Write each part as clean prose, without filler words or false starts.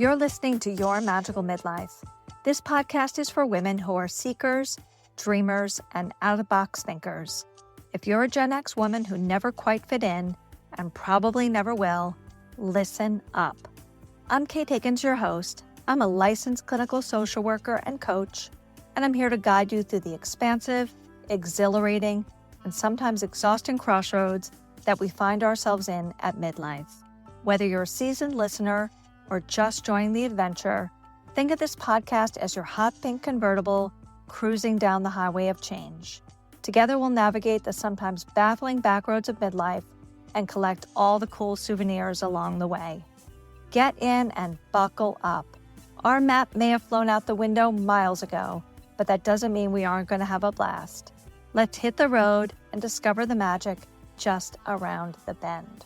You're listening to Your Magical Midlife. This podcast is for women who are seekers, dreamers, and out-of-the-box thinkers. If you're a Gen X woman who never quite fit in, and probably never will, listen up. I'm Kate Higgins, your host. I'm a licensed clinical social worker and coach, and I'm here to guide you through the expansive, exhilarating, and sometimes exhausting crossroads that we find ourselves in at midlife. Whether you're a seasoned listener or just joining the adventure, think of this podcast as your hot pink convertible cruising down the highway of change. Together we'll navigate the sometimes baffling backroads of midlife and collect all the cool souvenirs along the way. Get in and buckle up. Our map may have flown out the window miles ago, but that doesn't mean we aren't going to have a blast. Let's hit the road and discover the magic just around the bend.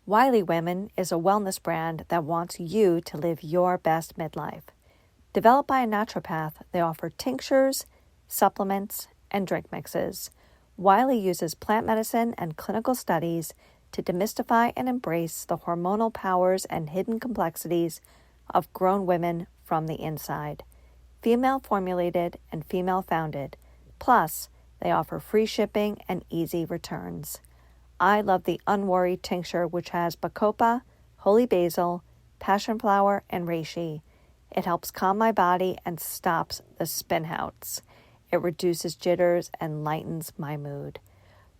Wiley Women is a wellness brand that wants you to live your best midlife. Developed by a naturopath, they offer tinctures, supplements, and drink mixes. Wiley uses plant medicine and clinical studies to demystify and embrace the hormonal powers and hidden complexities of grown women from the inside. Female formulated and female founded. Plus, they offer free shipping and easy returns. I love the Unmarried tincture, which has bacopa, holy basil, passion flower, and reishi. It helps calm my body and stops the spinouts. It reduces jitters and lightens my mood.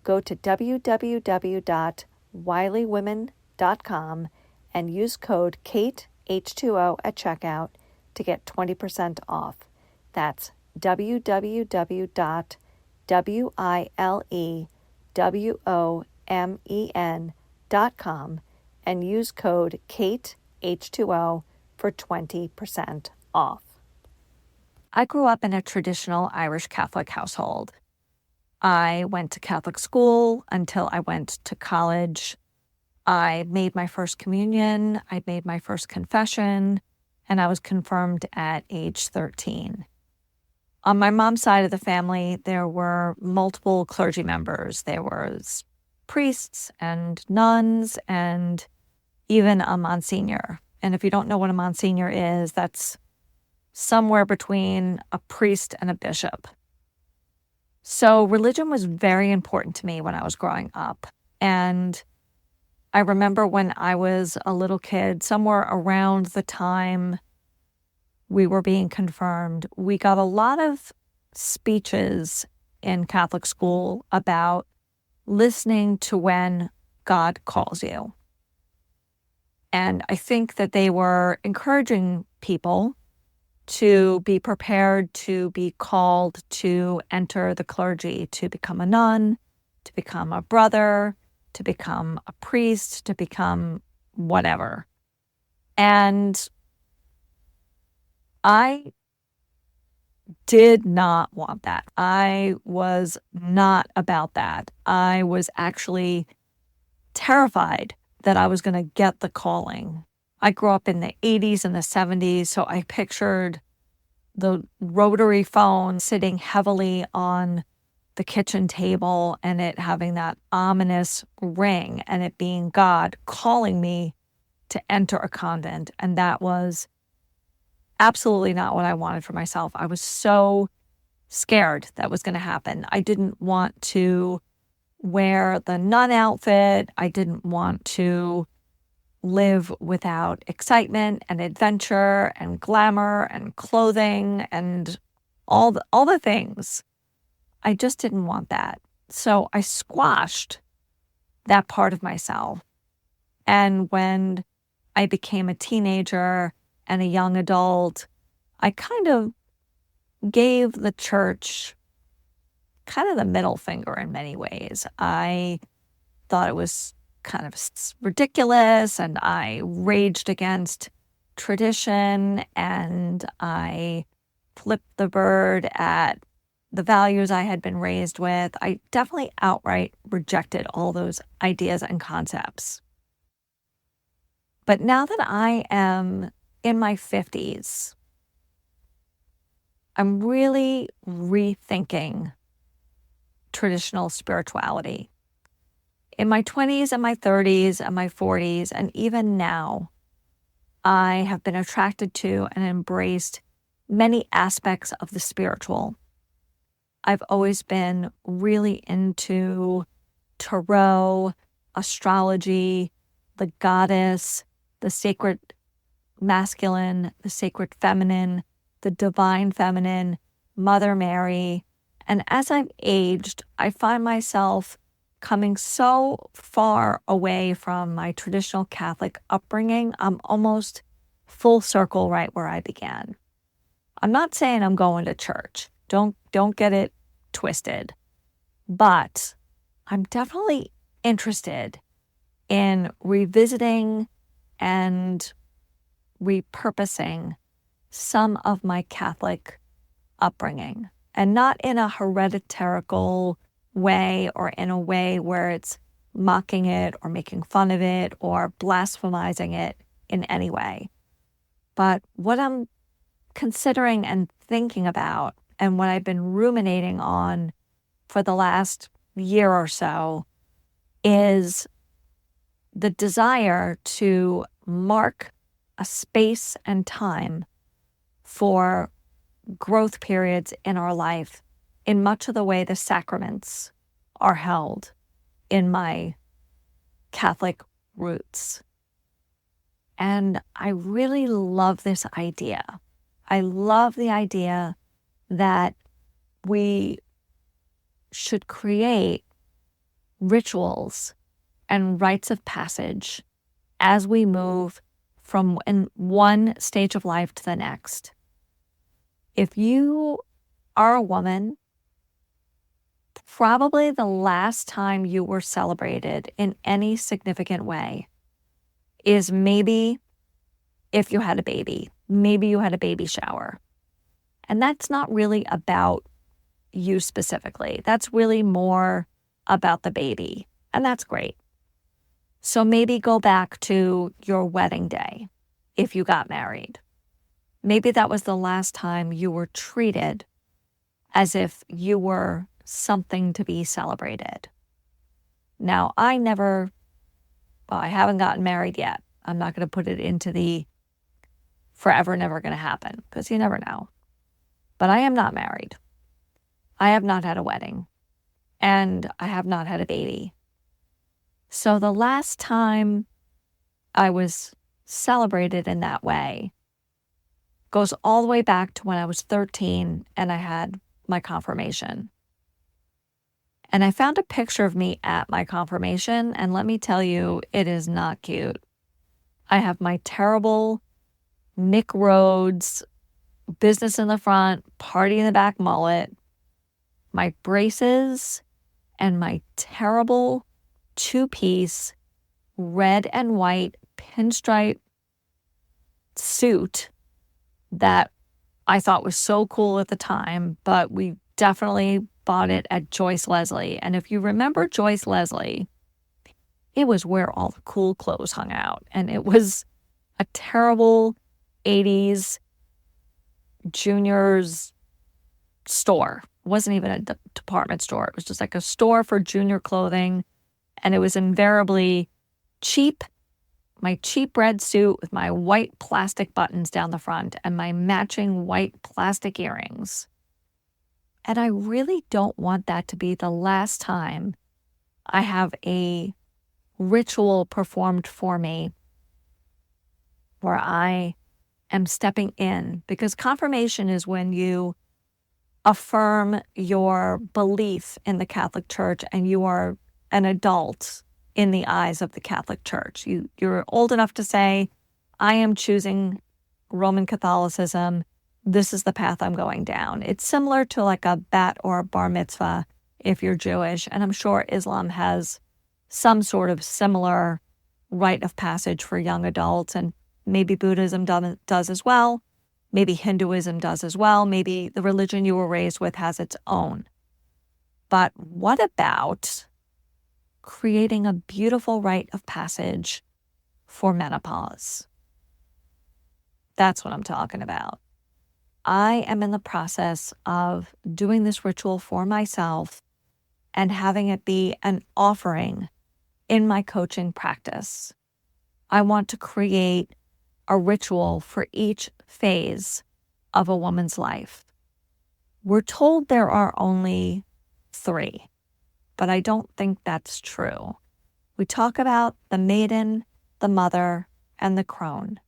Go to www.wileywomen.com and use code KATEH2O at checkout to get 20% off. That's www.wileywomen.com and use code KATEH2O for 20% off. I grew up in a traditional Irish Catholic household. I went to Catholic school until I went to college. I made my first communion, I made my first confession, and I was confirmed at age 13. On my mom's side of the family, there were multiple clergy members. There was priests and nuns and even a Monsignor. And if you don't know what a Monsignor is, that's somewhere between a priest and a bishop. So religion was very important to me when I was growing up. And I remember when I was a little kid, somewhere around the time we were being confirmed, we got a lot of speeches in Catholic school about listening to when God calls you. And I think that they were encouraging people to be prepared to be called to enter the clergy, to become a nun, to become a brother, to become a priest, to become whatever. And I did not want that. I was not about that. I was actually terrified that I was going to get the calling. I grew up in the 80s and the 70s, so I pictured the rotary phone sitting heavily on the kitchen table and it having that ominous ring and it being God calling me to enter a convent. And that was absolutely not what I wanted for myself. I was so scared that was going to happen. I didn't want to wear the nun outfit. I didn't want to live without excitement and adventure and glamour and clothing and all the things. I just didn't want that. So I squashed that part of myself. And when I became a teenager and a young adult, I kind of gave the church kind of the middle finger in many ways. I thought it was kind of ridiculous and I raged against tradition and I flipped the bird at the values I had been raised with. I definitely outright rejected all those ideas and concepts. But now that I am in my 50s, I'm really rethinking traditional spirituality. In my 20s and my 30s and my 40s, and even now, I have been attracted to and embraced many aspects of the spiritual. I've always been really into tarot, astrology, the goddess, the sacred masculine, the sacred feminine, the divine feminine, Mother Mary. And as I've aged, I find myself coming so far away from my traditional Catholic upbringing. I'm almost full circle right where I began. I'm not saying I'm going to church. Don't get it twisted. But I'm definitely interested in revisiting and repurposing some of my Catholic upbringing, and not in a hereditarical way or in a way where it's mocking it or making fun of it or blasphemizing it in any way. But what I'm considering and thinking about, and what I've been ruminating on for the last year or so, is the desire to mark a space and time for growth periods in our life in much of the way the sacraments are held in my Catholic roots. And I really love this idea. I love the idea that we should create rituals and rites of passage as we move from one stage of life to the next. If you are a woman, probably the last time you were celebrated in any significant way is maybe if you had a baby. Maybe you had a baby shower. And that's not really about you specifically. That's really more about the baby. And that's great. So maybe go back to your wedding day if you got married. Maybe that was the last time you were treated as if you were something to be celebrated. Now, I haven't gotten married yet. I'm not going to put it into the forever never going to happen, because you never know. But I am not married. I have not had a wedding, and I have not had a baby. So the last time I was celebrated in that way goes all the way back to when I was 13 and I had my confirmation. And I found a picture of me at my confirmation, and let me tell you, it is not cute. I have my terrible Nick Rhodes, business in the front, party in the back mullet, my braces, and my terrible two-piece red and white pinstripe suit that I thought was so cool at the time, but we definitely bought it at Joyce Leslie. And if you remember Joyce Leslie, it was where all the cool clothes hung out. And it was a terrible 80s juniors store. It wasn't even a department store. It was just like a store for junior clothing. And it was invariably cheap, my cheap red suit with my white plastic buttons down the front and my matching white plastic earrings. And I really don't want that to be the last time I have a ritual performed for me where I am stepping in, because confirmation is when you affirm your belief in the Catholic Church and you are an adult in the eyes of the Catholic Church. You're old enough to say, I am choosing Roman Catholicism. This is the path I'm going down. It's similar to like a bat or a bar mitzvah if you're Jewish. And I'm sure Islam has some sort of similar rite of passage for young adults. And maybe Buddhism does as well. Maybe Hinduism does as well. Maybe the religion you were raised with has its own. But what about creating a beautiful rite of passage for menopause? That's what I'm talking about. I am in the process of doing this ritual for myself and having it be an offering in my coaching practice. I want to create a ritual for each phase of a woman's life. We're told there are only 3, but I don't think that's true. We talk about the maiden, the mother, and the crone.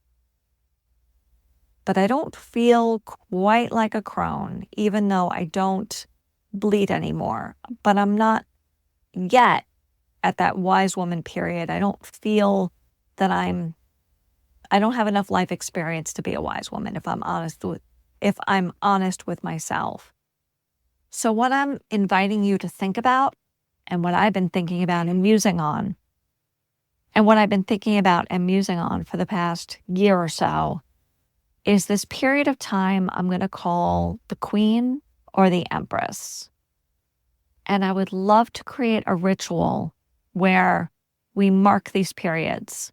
But I don't feel quite like a crone, even though I don't bleed anymore. But I'm not yet at that wise woman period. I don't feel that I don't have enough life experience to be a wise woman, if I'm honest with myself. So what I'm inviting you to think about, and what I've been thinking about and musing on, and what I've been thinking about and musing on for the past year or so, is this period of time I'm going to call the Queen or the Empress. And I would love to create a ritual where we mark these periods.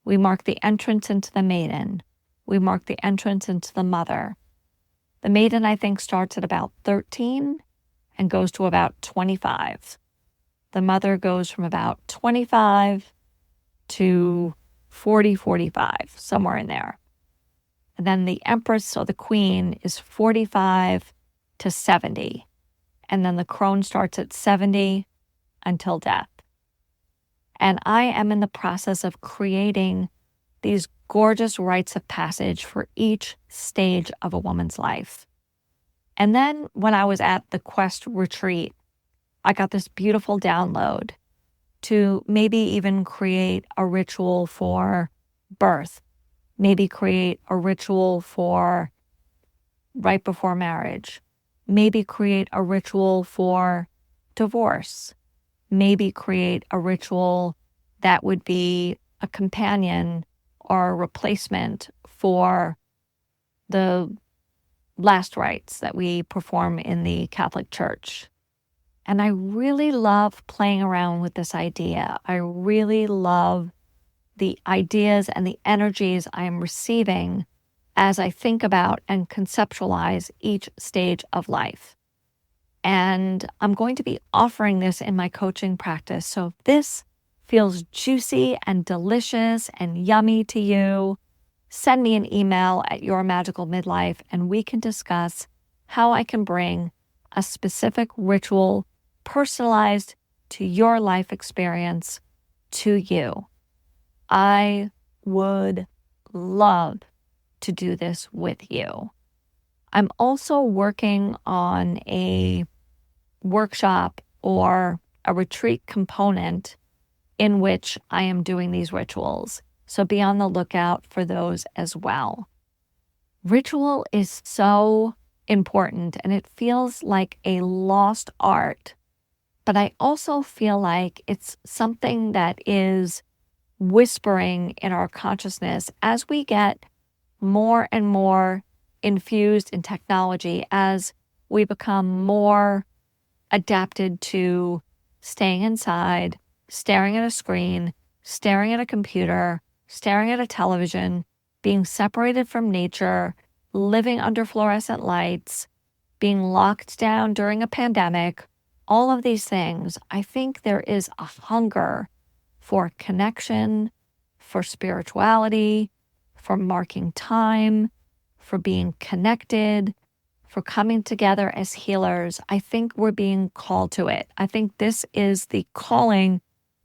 We mark the entrance into the maiden. We mark the entrance into the mother. The maiden, I think, starts at about 13 and goes to about 25. The mother goes from about 25 to 40, 45, somewhere in there. And then the Empress or the Queen is 45 to 70. And then the crone starts at 70 until death. And I am in the process of creating these gorgeous rites of passage for each stage of a woman's life. And then when I was at the Quest retreat, I got this beautiful download to maybe even create a ritual for birth, maybe create a ritual for right before marriage, maybe create a ritual for divorce, maybe create a ritual that would be a companion or a replacement for the last rites that we perform in the Catholic Church. And I really love playing around with this idea. I really love the ideas and the energies I am receiving as I think about and conceptualize each stage of life. And I'm going to be offering this in my coaching practice. So if this feels juicy and delicious and yummy to you, send me an email at Your Magical Midlife and we can discuss how I can bring a specific ritual personalized to your life experience to you. I would love to do this with you. I'm also working on a workshop or a retreat component in which I am doing these rituals. So be on the lookout for those as well. Ritual is so important and it feels like a lost art, but I also feel like it's something that is whispering in our consciousness as we get more and more infused in technology, as we become more adapted to staying inside, staring at a screen, staring at a computer, staring at a television, being separated from nature, living under fluorescent lights, being locked down during a pandemic, all of these things. I think there is a hunger for connection, for spirituality, for marking time, for being connected, for coming together as healers. I think we're being called to it. I think this is the calling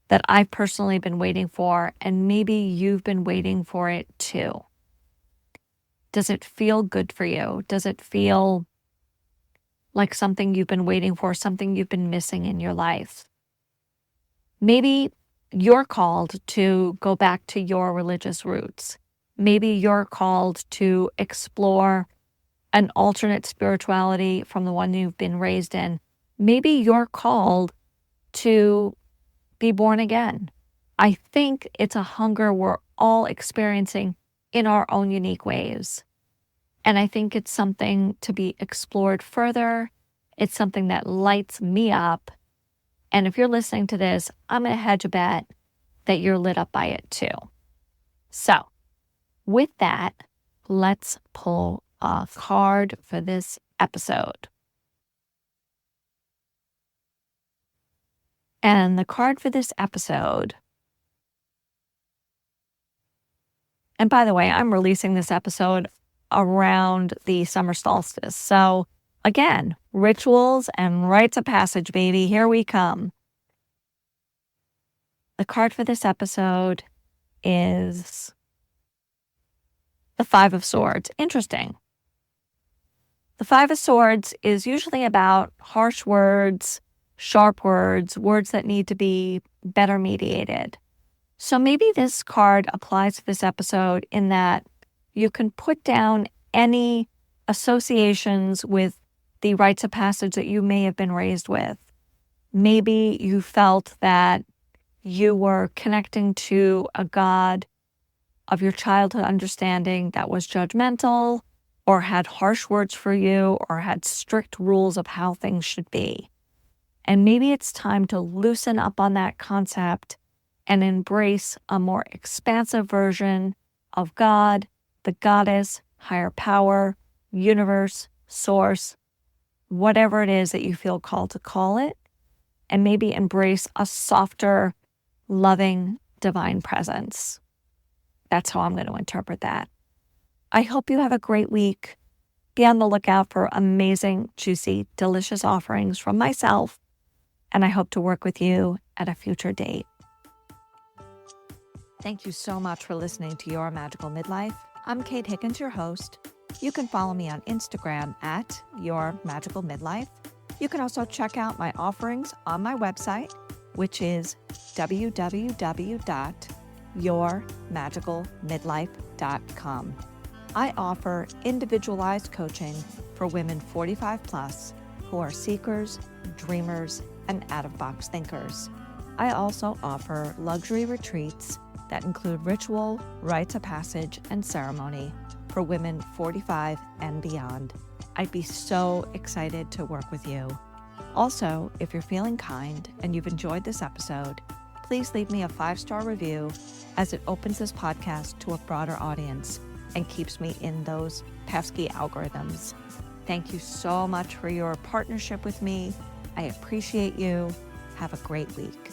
that I've personally been waiting for, and maybe you've been waiting for it too. Does it feel good for you? Does it feel like something you've been waiting for, something you've been missing in your life? Maybe you're called to go back to your religious roots. Maybe you're called to explore an alternate spirituality from the one you've been raised in. Maybe you're called to be born again. I think it's a hunger we're all experiencing in our own unique ways. And I think it's something to be explored further. It's something that lights me up. And if you're listening to this, I'm going to hedge a bet that you're lit up by it too. So with that, let's pull a card for this episode. And the card for this episode. And by the way, I'm releasing this episode around the summer solstice. So again, rituals and rites of passage, baby. Here we come. The card for this episode is the Five of Swords. Interesting. The Five of Swords is usually about harsh words, sharp words, words that need to be better mediated. So maybe this card applies to this episode in that you can put down any associations with the rites of passage that you may have been raised with. Maybe you felt that you were connecting to a God of your childhood understanding that was judgmental or had harsh words for you or had strict rules of how things should be. And maybe it's time to loosen up on that concept and embrace a more expansive version of God, the goddess, higher power, universe, source, whatever it is that you feel called to call it, and maybe embrace a softer, loving, divine presence. That's how I'm going to interpret that. I hope you have a great week. Be on the lookout for amazing, juicy, delicious offerings from myself, and I hope to work with you at a future date. Thank you so much for listening to Your Magical Midlife. I'm Kate Higgins, your host. You can follow me on Instagram at Your Magical Midlife. You can also check out my offerings on my website, which is www.yourmagicalmidlife.com. I offer individualized coaching for women 45 plus who are seekers, dreamers, and out-of-box thinkers. I also offer luxury retreats that include ritual, rites of passage, and ceremony for women 45 and beyond. I'd be so excited to work with you. Also, if you're feeling kind and you've enjoyed this episode, please leave me a 5-star review as it opens this podcast to a broader audience and keeps me in those pesky algorithms. Thank you so much for your partnership with me. I appreciate you. Have a great week.